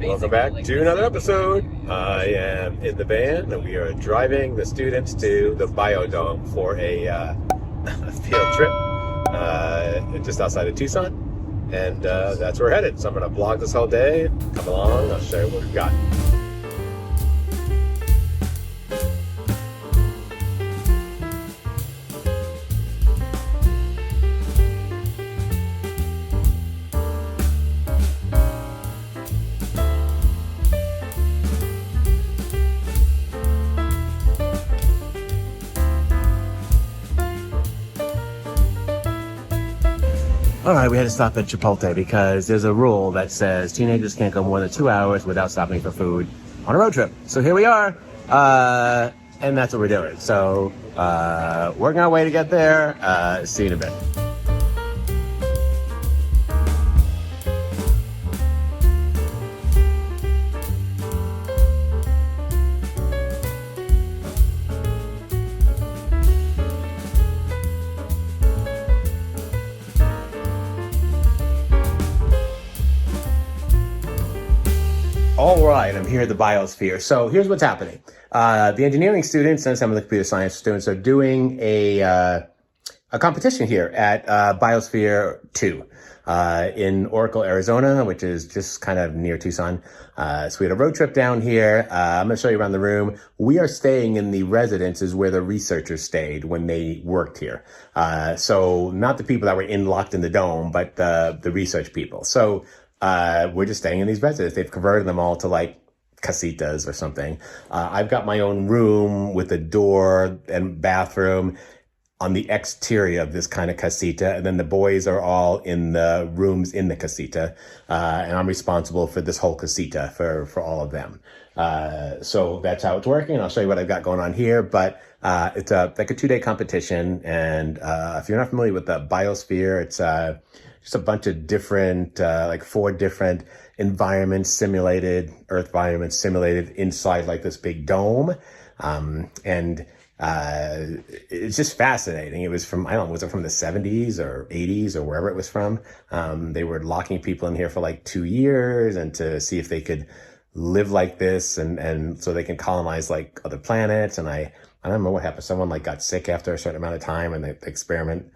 Welcome back to another episode. I am in the van and we are driving the students to the biodome for a field trip just outside of Tucson. And that's where we're headed. So I'm going to vlog this whole day. Come along, I'll show you what we've got. All right, we had to stop at Chipotle because there's a rule that says teenagers can't go more than 2 hours without stopping for food on a road trip. So here we are, and that's what we're doing. So working our way to get there. See you in a bit. All right, I'm here at the Biosphere. So here's what's happening. The engineering students and some of the computer science students are doing a competition here at Biosphere 2 in Oracle, Arizona, which is just kind of near Tucson. So we had a road trip down here. I'm going to show you around the room. We are staying in the residences where the researchers stayed when they worked here. So not the people that were locked in the dome, but the research people. So we're just staying in these residences. They've converted them all to like casitas or something. I've got my own room with a door and bathroom on the exterior of this kind of casita. And then the boys are all in the rooms in the casita. And I'm responsible for this whole casita for all of them. So that's how it's working. And I'll show you what I've got going on here. But it's like a 2-day competition. And if you're not familiar with the Biosphere, it's just a bunch of different, like 4 different environments simulated, Earth environments simulated inside like this big dome. And it's just fascinating. It was from, I don't know, was it from the 70s or 80s or wherever it was from? They were locking people in here for like 2 years and to see if they could live like this and so they can colonize like other planets. And I don't remember what happened. Someone like got sick after a certain amount of time and the experiment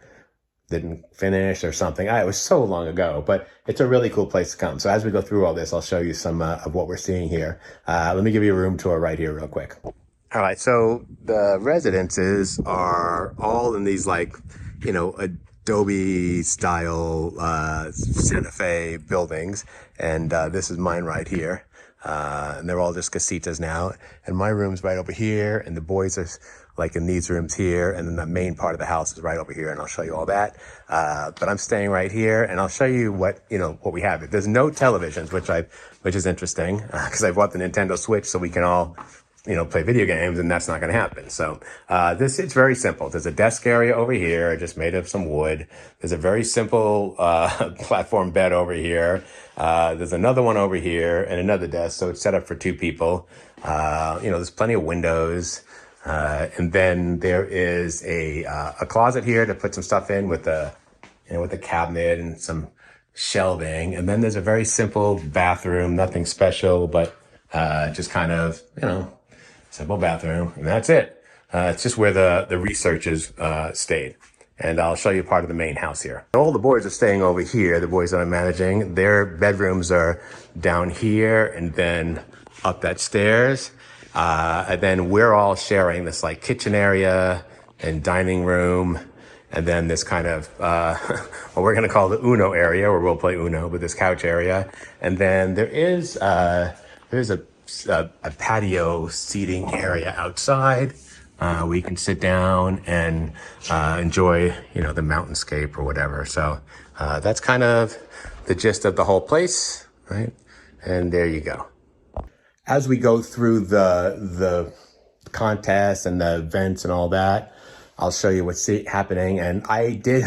didn't finish or something. It was so long ago, but it's a really cool place to come. So as we go through all this, I'll show you some of what we're seeing here. Let me give you a room tour right here real quick. All right, so the residences are all in these like, you know, Adobe style Santa Fe buildings. And this is mine right here. And they're all just casitas now. And my room's right over here. And the boys are like in these rooms here. And then the main part of the house is right over here. And I'll show you all that. But I'm staying right here and I'll show you what we have. There's no televisions, which is interesting because I bought the Nintendo Switch so we can all, play video games, and that's not going to happen. So, it's very simple. There's a desk area over here, just made of some wood. There's a very simple, platform bed over here. There's another one over here and another desk. So it's set up for 2 people. There's plenty of windows. And then there is a closet here to put some stuff in with a cabinet and some shelving. And then there's a very simple bathroom, nothing special, but, just kind of, simple bathroom, and that's it. It's just where the researchers stayed. And I'll show you part of the main house here. All the boys are staying over here, the boys that I'm managing. Their bedrooms are down here and then up that stairs. And then we're all sharing this like kitchen area and dining room. And then this kind of, what we're going to call the Uno area, where we'll play Uno, with this couch area. And then there's a patio seating area outside. We can sit down and enjoy, the mountainscape or whatever. So that's kind of the gist of the whole place, right? And there you go. As we go through the contests and the events and all that, I'll show you what's happening. And I did,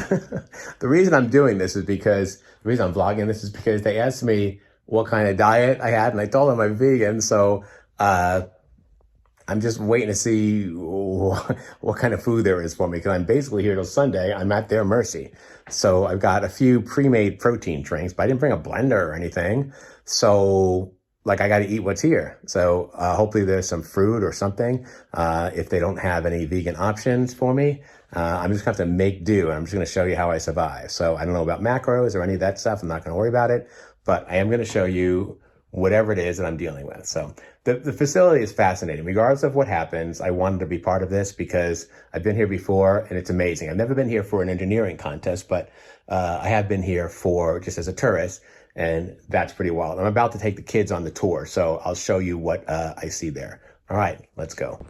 the reason I'm doing this is because, the reason I'm vlogging this is because they asked me what kind of diet I had, and I told them I'm vegan. So, I'm just waiting to see what kind of food there is for me, because I'm basically here till Sunday. I'm at their mercy. So I've got a few pre-made protein drinks, but I didn't bring a blender or anything. So like I got to eat what's here. So hopefully there's some fruit or something. If they don't have any vegan options for me, I'm just going to have to make do. I'm just going to show you how I survive. So I don't know about macros or any of that stuff. I'm not going to worry about it, but I am going to show you whatever it is that I'm dealing with. So the facility is fascinating. Regardless of what happens, I wanted to be part of this because I've been here before and it's amazing. I've never been here for an engineering contest, but I have been here for just as a tourist, and that's pretty wild. I'm about to take the kids on the tour, so I'll show you what I see there. All right, let's go.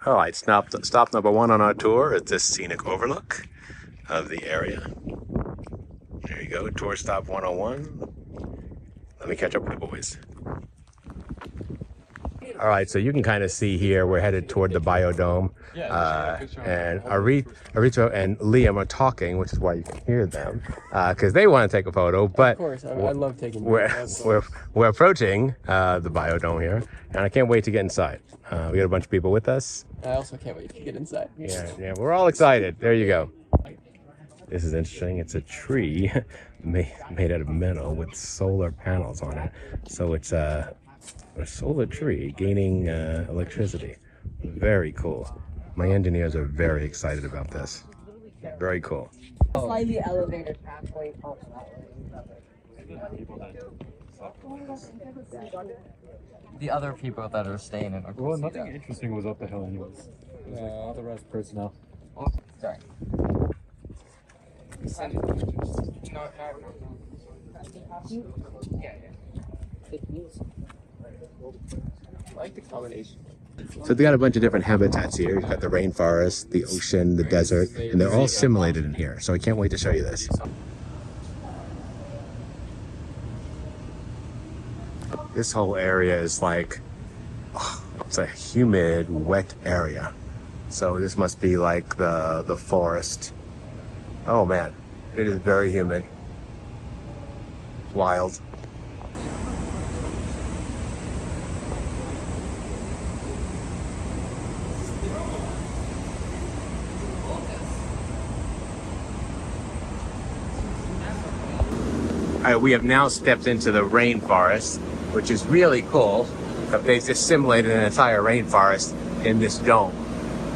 All right, stop number one on our tour is this scenic overlook of the area. There you go, tour stop 101. Let me catch up with the boys. All right, so you can kind of see here, we're headed toward the biodome. And Arito and Liam are talking, which is why you can hear them, because they want to take a photo. But of course, I love taking photos. We're approaching the biodome here, and I can't wait to get inside. We got a bunch of people with us. I also can't wait to get inside. Yeah, we're all excited. There you go. This is interesting. It's a tree made out of metal with solar panels on it. So it's a solar tree gaining electricity. Very cool. My engineers are very excited about this. Very cool. Slightly elevated pathway up that way. The other people that are staying in. Well, nothing interesting was up the hill anyways. All the rest personnel. Oh, sorry. I like the combination. So they got a bunch of different habitats here. You've got the rainforest, the ocean, the desert, and they're all simulated in here. So I can't wait to show you this. This whole area is like, it's a humid, wet area. So this must be like the forest. Oh man, it is very humid. Wild. We have now stepped into the rainforest, which is really cool. They just simulated an entire rainforest in this dome.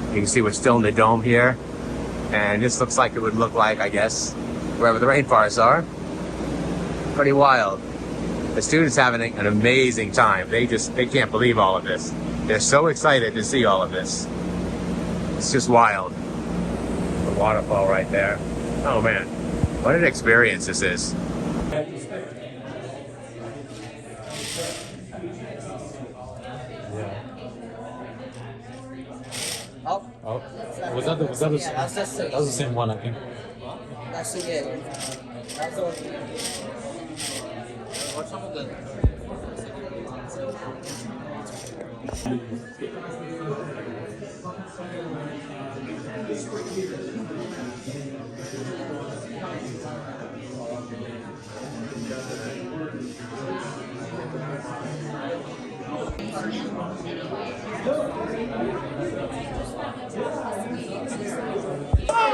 You can see we're still in the dome here, and this looks like it would look like, I guess, wherever the rainforests are. Pretty wild. The students having an amazing time. They can't believe all of this. They're so excited to see all of this. It's just wild. The waterfall right there. Oh man, what an experience this is. Oh, was that the same one, I think. That's it. That's all. What's some of the...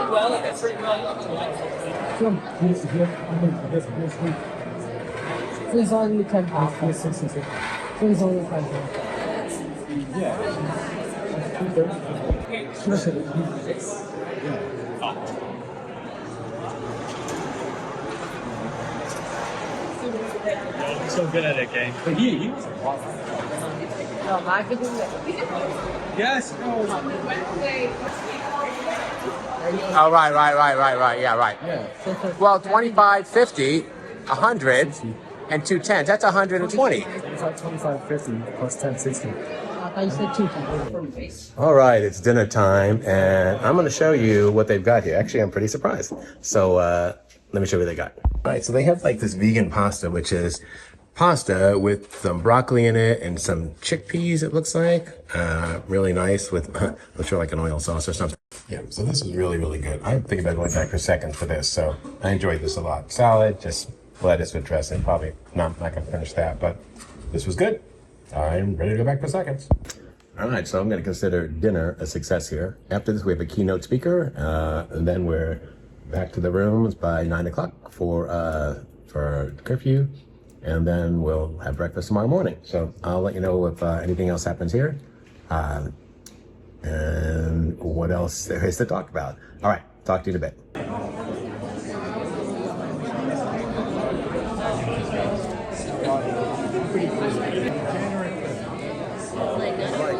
Well, that's pretty Please only 10 pounds. Please only 10 pounds. You're so good at it, gang. But he was a lot. No, marketing. Yes. Oh, right. Yeah, right. Yeah. Well, 25, 50, 100, and 2 10s. That's 120. It's like 25, 50 plus 10, 60. I thought you said 2 times. All right, it's dinner time, and I'm going to show you what they've got here. Actually, I'm pretty surprised. So let me show you what they got. All right, so they have like this vegan pasta, which is pasta with some broccoli in it and some chickpeas, it looks like. Really nice with, I'm sure like an oil sauce or something. Yeah, so this is really, really good. I'm thinking about going back for seconds for this, so I enjoyed this a lot. Salad, just lettuce with dressing. Probably not going to finish that, but this was good. I'm ready to go back for seconds. All right, so I'm going to consider dinner a success here. After this, we have a keynote speaker, and then we're back to the rooms by 9 o'clock for curfew. and then we'll have breakfast tomorrow morning. So I'll let you know if anything else happens here, and what else there is to talk about. All right, talk to you in a bit.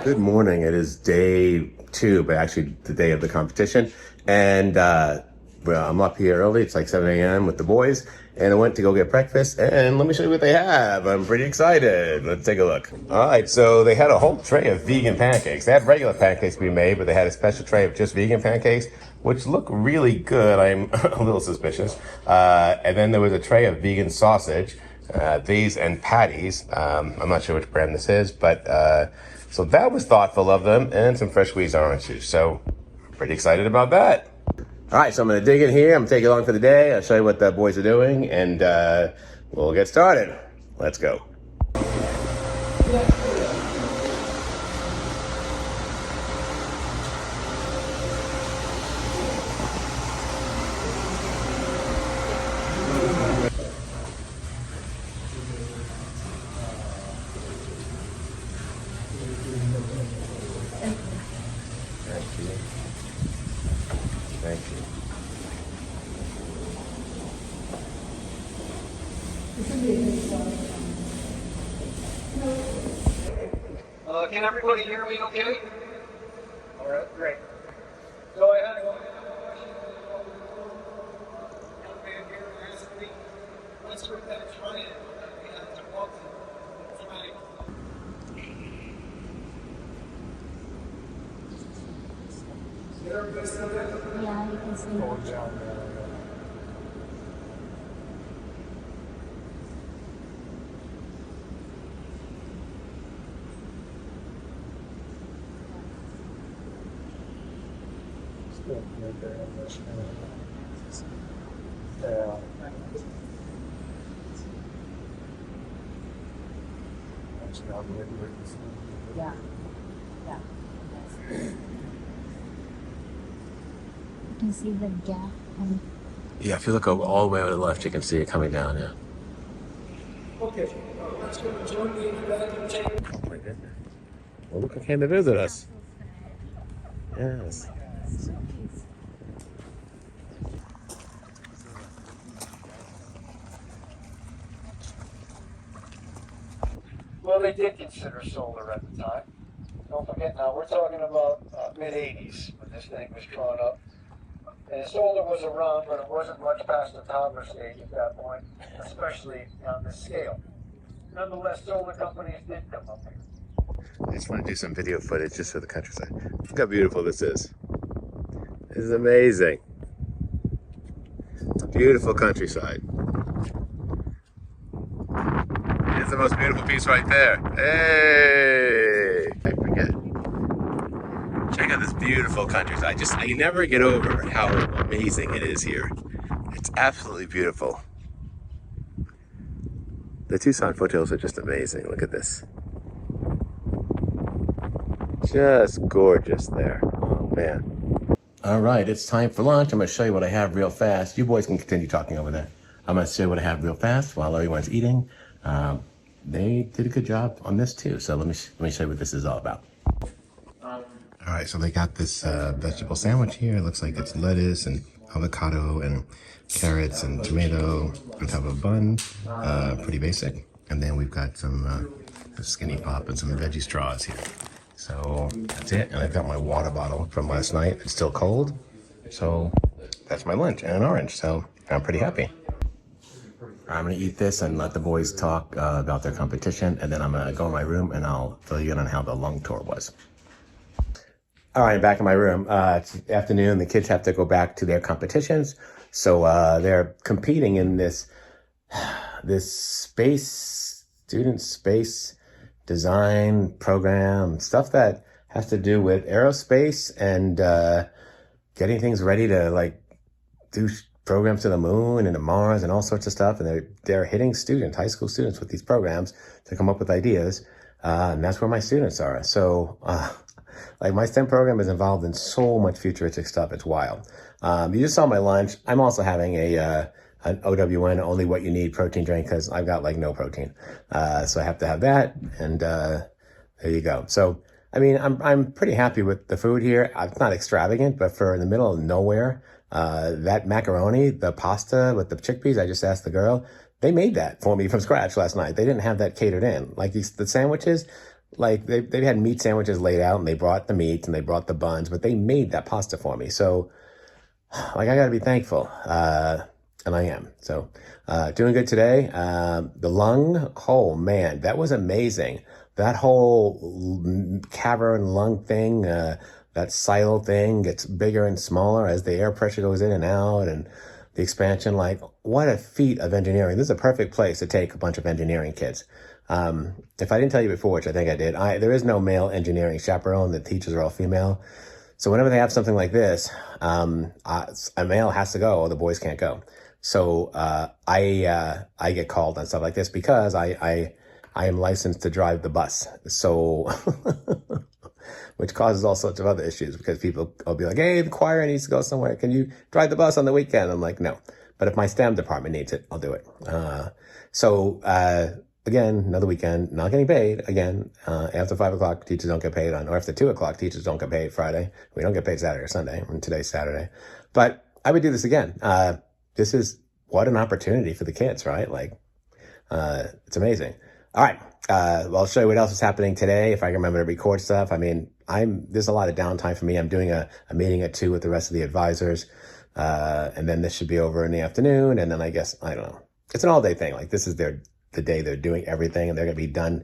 Good morning. It is day 2, but actually the day of the competition. And well, I'm up here early. It's like 7 a.m. with the boys. And I went to go get breakfast. And let me show you what they have. I'm pretty excited. Let's take a look. All right. So they had a whole tray of vegan pancakes. They had regular pancakes we made, but they had a special tray of just vegan pancakes, which look really good. I'm a little suspicious. And then there was a tray of vegan sausage. These and patties. I'm not sure which brand this is, but so that was thoughtful of them, and some fresh squeezed orange juice. So I'm pretty excited about that. All right, so I'm going to dig in here. I'm going to take you along for the day. I'll show you what the boys are doing, and we'll get started. Let's go. Thank you. Can everybody hear me okay? All right, great. Go ahead. Let's go ahead and try it. We have to walk and try it. Yeah, you can see. Yeah. Yeah. You can see the gap. Yeah, if you look all the way over to the left, you can see it coming down, yeah. Okay, let's go join me in the bathroom chamber. Oh my goodness. Well, look who came to visit us. Yes. Well, they did consider solar at the time. Don't forget now, we're talking about mid-'80s when this thing was drawn up. And solar was around, but it wasn't much past the toddler stage at that point, especially on this scale. Nonetheless, solar companies did come up here. I just want to do some video footage just for the countryside. Look how beautiful this is. This is amazing. Beautiful countryside. It's the most beautiful piece right there. Hey! I forget. Check out this beautiful countryside. I never get over how amazing it is here. It's absolutely beautiful. The Tucson foothills are just amazing. Look at this. Just gorgeous there. Oh, man. All right, it's time for lunch. I'm going to show you what I have real fast. You boys can continue talking over there. I'm going to show you what I have real fast while everyone's eating. They did a good job on this too. So let me show you what this is all about. All right, so they got this vegetable sandwich here. It looks like it's lettuce and avocado and carrots and tomato on top of a bun. Pretty basic. And then we've got some skinny pop and some veggie straws here. So that's it. And I've got my water bottle from last night. It's still cold. So that's my lunch and an orange. So I'm pretty happy. I'm going to eat this and let the boys talk about their competition. And then I'm going to go in my room and I'll fill you in on how the lung tour was. All right, back in my room. It's afternoon. The kids have to go back to their competitions. So they're competing in this student space design program, stuff that has to do with aerospace and getting things ready to do programs to the moon and to Mars and all sorts of stuff. And they're hitting students, high school students, with these programs to come up with ideas. And that's where my students are. So my STEM program is involved in so much futuristic stuff. It's wild. You just saw my lunch. I'm also having a an OWN, only what you need protein drink, because I've got like no protein. So I have to have that, and there you go. So, I mean, I'm pretty happy with the food here. It's not extravagant, but for in the middle of nowhere, that macaroni, the pasta with the chickpeas, I just asked the girl, they made that for me from scratch last night. They didn't have that catered in. Like the sandwiches, like they had meat sandwiches laid out, and they brought the meat and they brought the buns, but they made that pasta for me. So, like, I gotta be thankful. And I am. So, doing good today. The lung, oh man, that was amazing. That whole cavern lung thing, that silo thing gets bigger and smaller as the air pressure goes in and out, and the expansion. Like, what a feat of engineering. This is a perfect place to take a bunch of engineering kids. If I didn't tell you before, which I think I did, there is no male engineering chaperone. The teachers are all female. So whenever they have something like this, a male has to go, or the boys can't go. So I get called on stuff like this because I am licensed to drive the bus. So, which causes all sorts of other issues, because people will be like, hey, the choir needs to go somewhere. Can you drive the bus on the weekend? I'm like, no. But if my STEM department needs it, I'll do it. Again, another weekend, not getting paid. Again, after 5 o'clock, teachers don't get paid or after 2 o'clock, teachers don't get paid Friday. We don't get paid Saturday or Sunday, and today's Saturday. But I would do this again. This is what an opportunity for the kids, right? Like, it's amazing. All right. Well, I'll show you what else is happening today, if I can remember to record stuff. I mean, there's a lot of downtime for me. I'm doing a meeting at 2 with the rest of the advisors. And then this should be over in the afternoon. And then I guess, I don't know. It's an all day thing. Like, this is the day they're doing everything, and they're going to be done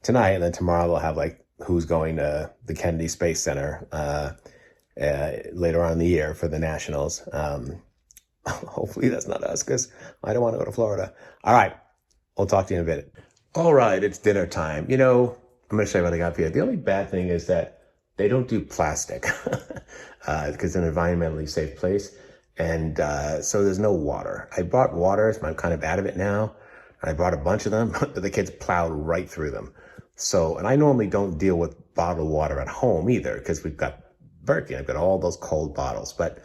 tonight. And then tomorrow they'll have like who's going to the Kennedy Space Center, later on in the year for the nationals. Hopefully that's not us, because I don't want to go to Florida. All right. We'll talk to you in a bit. All right. It's dinner time. You know, I'm going to show you what I got for you. The only bad thing is that they don't do plastic because it's an environmentally safe place. And so there's no water. I brought water, so I'm kind of out of it now. I brought a bunch of them, but the kids plowed right through them. So, and I normally don't deal with bottled water at home either, because we've got Berkey. I've got all those cold bottles, but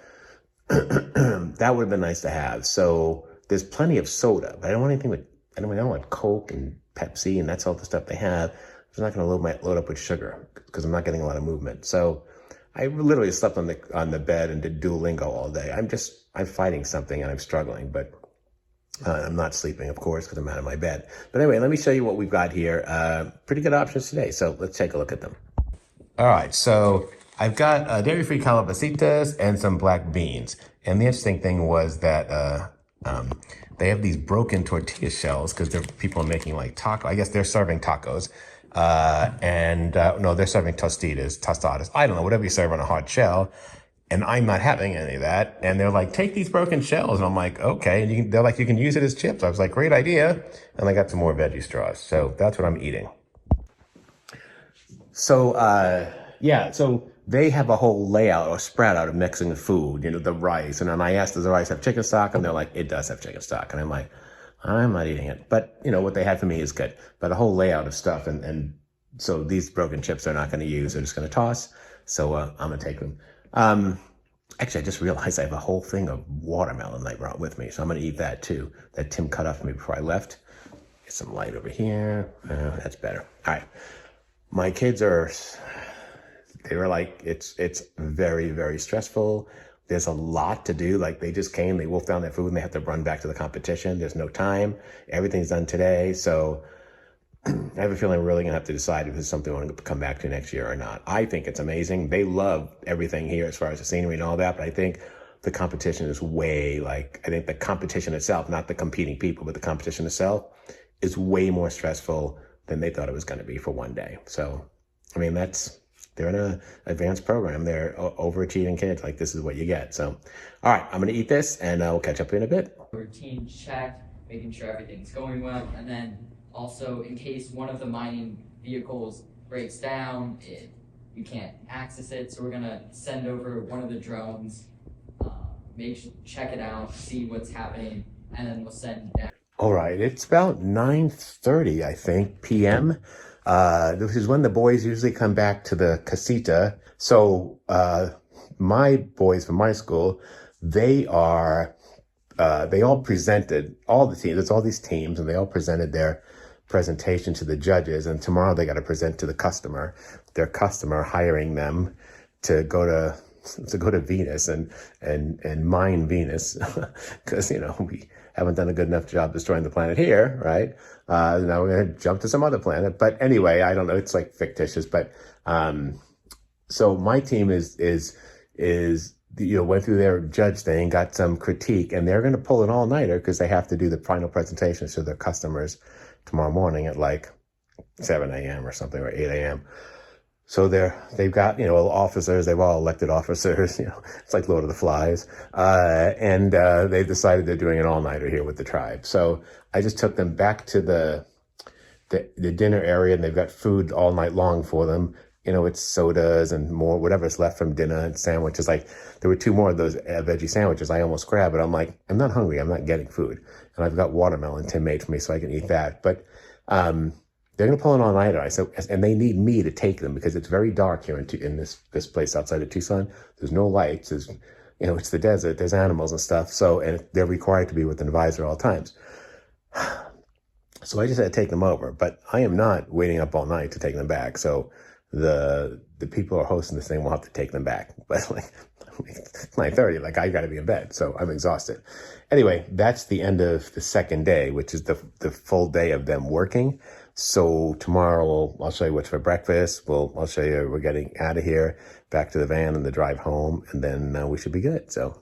that would have been nice to have. So there's plenty of soda, but I don't want anything with, I don't want Coke and Pepsi, and that's all the stuff they have. I'm not going to load up with sugar, because I'm not getting a lot of movement. So I literally slept on the bed and did Duolingo all day. I'm fighting something and I'm struggling, but I'm not sleeping, of course, because I'm out of my bed. But anyway, let me show you what we've got here. Pretty good options today, so let's take a look at them. All right, so I've got dairy-free calabacitas and some black beans. And the interesting thing was that they have these broken tortilla shells, because people are making like taco. I guess they're serving tacos. No, they're serving tostadas. I don't know, whatever you serve on a hard shell. And I'm not having any of that. And they're like, take these broken shells. And I'm like, okay. And they're like, you can use it as chips. I was like, great idea. And I got some more veggie straws. So that's what I'm eating. So, so they have a whole layout or spread out of mixing the food, the rice. And then I asked, does the rice have chicken stock? And they're like, it does have chicken stock. And I'm like, I'm not eating it. But, what they had for me is good. But a whole layout of stuff. And so these broken chips they're not going to use. They're just going to toss. So I'm going to take them. Actually, I just realized I have a whole thing of watermelon I brought with me. So I'm going to eat that too. That Tim cut off for me before I left. Get some light over here. That's better. All right. My kids they were like, it's very, very stressful. There's a lot to do. Like, they just came, they wolfed down their food, and they have to run back to the competition. There's no time. Everything's done today. So I have a feeling we're really going to have to decide if this is something we want to come back to next year or not. I think it's amazing. They love everything here as far as the scenery and all that, but I think the competition is I think the competition itself, not the competing people, but the competition itself is way more stressful than they thought it was going to be for one day. So, I mean, they're in an advanced program. They're overachieving kids. Like, this is what you get. So, all right, I'm going to eat this, and we'll catch up in a bit. Routine check, making sure everything's going well, and then also, in case one of the mining vehicles breaks down, you can't access it, so we're gonna send over one of the drones, check it out, see what's happening, and then we'll send down. All right, it's about 9:30, I think, p.m. This is when the boys usually come back to the casita. So my boys from my school, they are they all presented, all the teams, it's all these teams, and they all presented their presentation to the judges, and tomorrow they got to present to the customer, their customer hiring them to go to Venus and mine Venus, because we haven't done a good enough job destroying the planet here, right? Now we're gonna jump to some other planet. But anyway, I don't know. It's like fictitious, but so my team is went through their judge thing, got some critique, and they're gonna pull an all-nighter because they have to do the final presentations to their customers tomorrow morning at like 7 a.m. or something, or 8 a.m. So they've got, officers, they've all elected officers, it's like Lord of the Flies. And they've decided they're doing an all-nighter here with the tribe. So I just took them back to the dinner area, and they've got food all night long for them. It's sodas and more, whatever's left from dinner, and sandwiches. Like, there were 2 more of those veggie sandwiches I almost grabbed, but I'm like, I'm not hungry, I'm not getting food. And I've got watermelon Tim made for me so I can eat that. But they're going to pull an all-nighter. And they need me to take them because it's very dark here in this place outside of Tucson. There's no lights. It's the desert. There's animals and stuff. So, and they're required to be with an advisor at all times. So I just had to take them over, but I am not waiting up all night to take them back. So the people who are hosting this thing will have to take them back. But like 9:30, like I got to be in bed. So I'm exhausted. Anyway, that's the end of the second day, which is the full day of them working. So tomorrow I'll show you what's for breakfast. I'll show you we're getting out of here, back to the van and the drive home, and then we should be good. So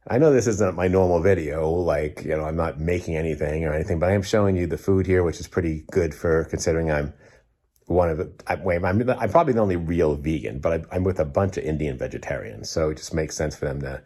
I know this isn't my normal video, like, I'm not making anything or anything, but I am showing you the food here, which is pretty good for considering I'm probably the only real vegan, but I'm with a bunch of Indian vegetarians. So it just makes sense for them to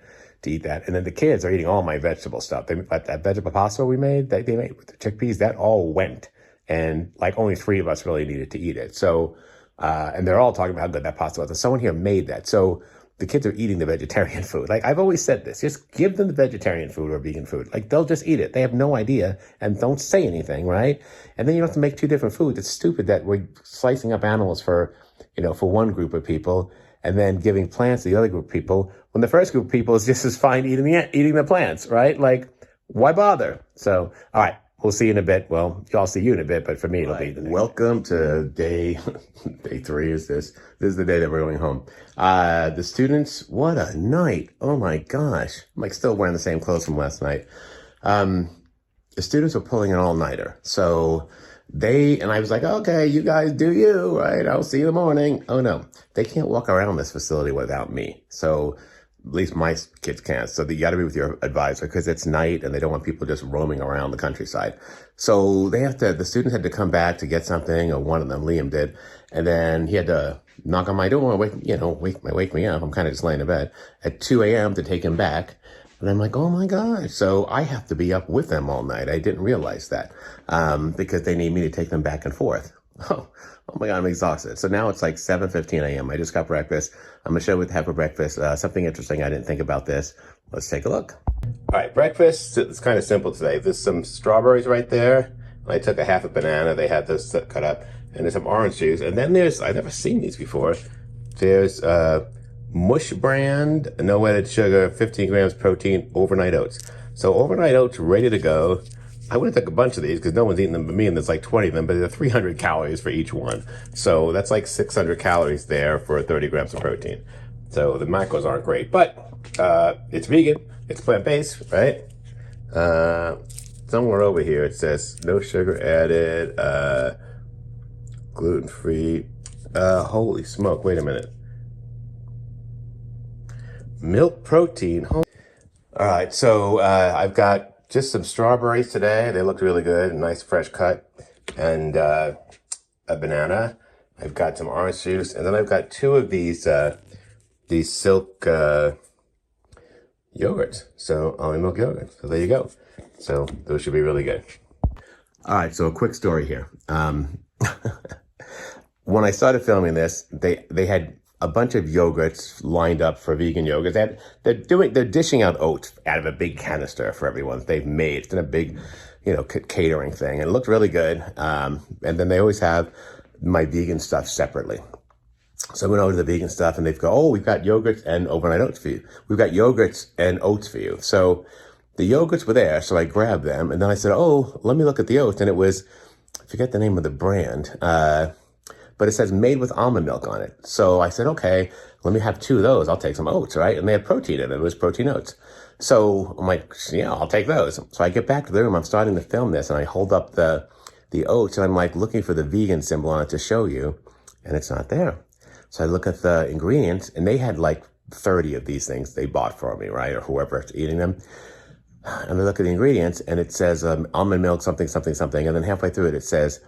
eat that. And then the kids are eating all my vegetable stuff. That vegetable pasta we made, they made with the chickpeas, that all went. And like only 3 of us really needed to eat it. So, and they're all talking about how good that pasta was. And someone here made that. So the kids are eating the vegetarian food. Like, I've always said this, just give them the vegetarian food or vegan food. Like, they'll just eat it. They have no idea and don't say anything, right? And then you don't have to make 2 different foods. It's stupid that we're slicing up animals for one group of people and then giving plants to the other group of people when the first group of people is just as fine eating the plants, right? Like, why bother? So, all right. We'll see you in a bit. Well, I'll see you in a bit, but for me, it'll be the next. Welcome to day 3 is this. This is the day that we're going home. The students, what a night. Oh my gosh. I'm like still wearing the same clothes from last night. The students were pulling an all-nighter. So and I was like, okay, you guys do you, right? I'll see you in the morning. Oh no, they can't walk around this facility without me. So at least my kids can't. So you got to be with your advisor because it's night and they don't want people just roaming around the countryside. So the students had to come back to get something, or one of them, Liam did. And then he had to knock on my door and wake me up. I'm kind of just laying in bed at 2 a.m. to take him back. And I'm like, oh my gosh. So I have to be up with them all night. I didn't realize that, because they need me to take them back and forth. Oh my God, I'm exhausted. So now it's like 7:15 a.m. I just got breakfast. I'm going to show you what to have for breakfast. Something interesting. I didn't think about this. Let's take a look. All right, breakfast. It's kind of simple today. There's some strawberries right there. I took a half a banana. They had those cut up. And there's some orange juice. And then I've never seen these before. There's Mush brand, no added sugar, 15 grams protein, overnight oats. So overnight oats ready to go. I would have took a bunch of these because no one's eating them but me, and there's like 20 of them, but they're 300 calories for each one. So that's like 600 calories there for 30 grams of protein. So the macros aren't great, but it's vegan, it's plant-based, right? Somewhere over here it says no sugar added, gluten-free. Holy smoke, wait a minute. Milk protein. All right, so I've got just some strawberries today. They look really good, a nice fresh cut, and a banana. I've got some orange juice, and then I've got 2 of these silk yogurts. So almond milk yogurt. So there you go. So those should be really good. All right, so a quick story here. When I started filming this, they had a bunch of yogurts lined up for vegan yogurts. They're dishing out oats out of a big canister for everyone. They've made it's been a big, catering thing, and it looked really good. And then they always have my vegan stuff separately. So I went over to the vegan stuff, and they've go, oh, we've got yogurts and overnight oats for you. We've got yogurts and oats for you. So the yogurts were there, so I grabbed them, and then I said, oh, let me look at the oats, and it was, I forget the name of the brand, but it says made with almond milk on it. So I said, okay, let me have 2 of those. I'll take some oats, right? And they had protein in it. It was protein oats. So I'm like, yeah, I'll take those. So I get back to the room. I'm starting to film this, and I hold up the oats, and I'm like looking for the vegan symbol on it to show you, and it's not there. So I look at the ingredients, and they had like 30 of these things they bought for me, right? Or whoever's eating them. And I look at the ingredients, and it says almond milk, something, something, something. And then halfway through it, it says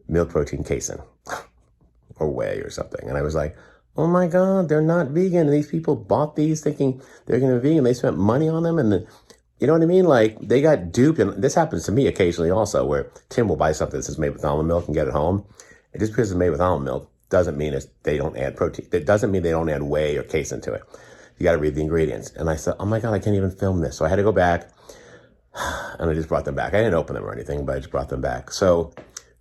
milk protein casein or whey or something. And I was like, oh my God, they're not vegan. And these people bought these thinking they're going to be vegan. They spent money on them. And you know what I mean? Like, they got duped. And this happens to me occasionally also, where Tim will buy something that says made with almond milk and get it home. And just because it's made with almond milk doesn't mean they don't add protein. It doesn't mean they don't add whey or casein to it. You got to read the ingredients. And I said, oh my God, I can't even film this. So I had to go back, and I just brought them back. I didn't open them or anything, but I just brought them back. So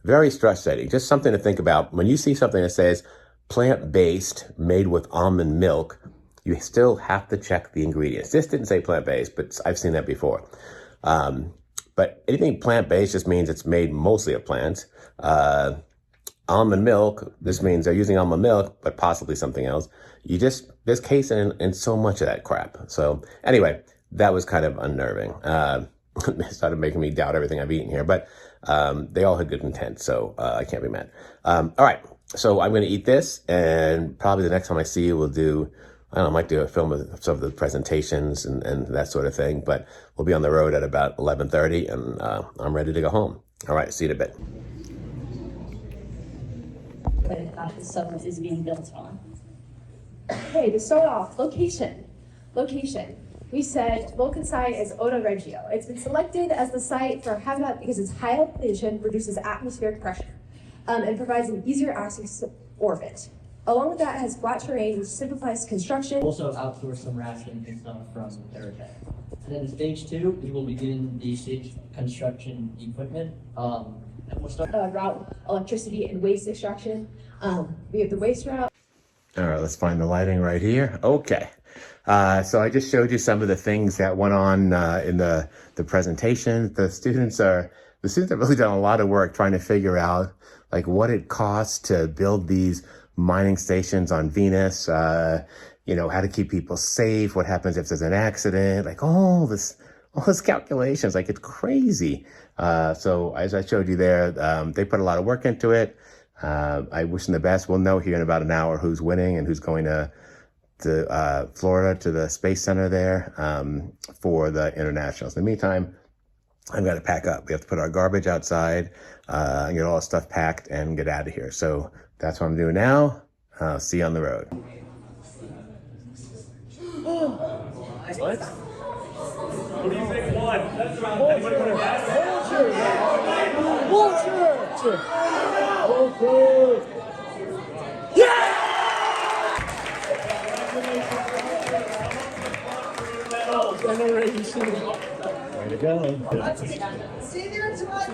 very stress setting. Just something to think about. When you see something that says plant-based, made with almond milk, you still have to check the ingredients. This didn't say plant-based, but I've seen that before. But anything plant-based just means it's made mostly of plants. Almond milk, this means they're using almond milk, but possibly something else. There's casein in so much of that crap. So anyway, that was kind of unnerving. It started making me doubt everything I've eaten here, but they all had good intent, so I can't be mad. All right, so I'm going to eat this, and probably the next time I see you, we'll do, I don't know, I might do a film of some of the presentations and that sort of thing, but we'll be on the road at about 11:30, and I'm ready to go home. All right, see you in a bit. That the summit is being built on. Okay, to start off, location. We said Vulcan site is Oda Reggio. It's been selected as the site for habitat because its high elevation reduces atmospheric pressure and provides an easier access to orbit. Along with that, it has flat terrain, which simplifies construction. Also outsource some rationing and stuff from Aerotech. And then in stage 2, we will begin the stage construction equipment. And we'll start route electricity and waste extraction. We have the waste route. All right, let's find the lighting right here. Okay. So I just showed you some of the things that went on in the presentation. The students have really done a lot of work trying to figure out like what it costs to build these mining stations on Venus, how to keep people safe, what happens if there's an accident, like all this calculations, like it's crazy. So as I showed you there, they put a lot of work into it. I wish them the best. We'll know here in about an hour who's winning and who's going to Florida to the Space Center there for the internationals. In the meantime, I've got to pack up. We have to put our garbage outside and get all our stuff packed and get out of here. So that's what I'm doing now. I'll see you on the road. What? What do you think won? That's right. Anybody want to guess? Vulture! Yeah! Generation. Way to go. See you there tonight.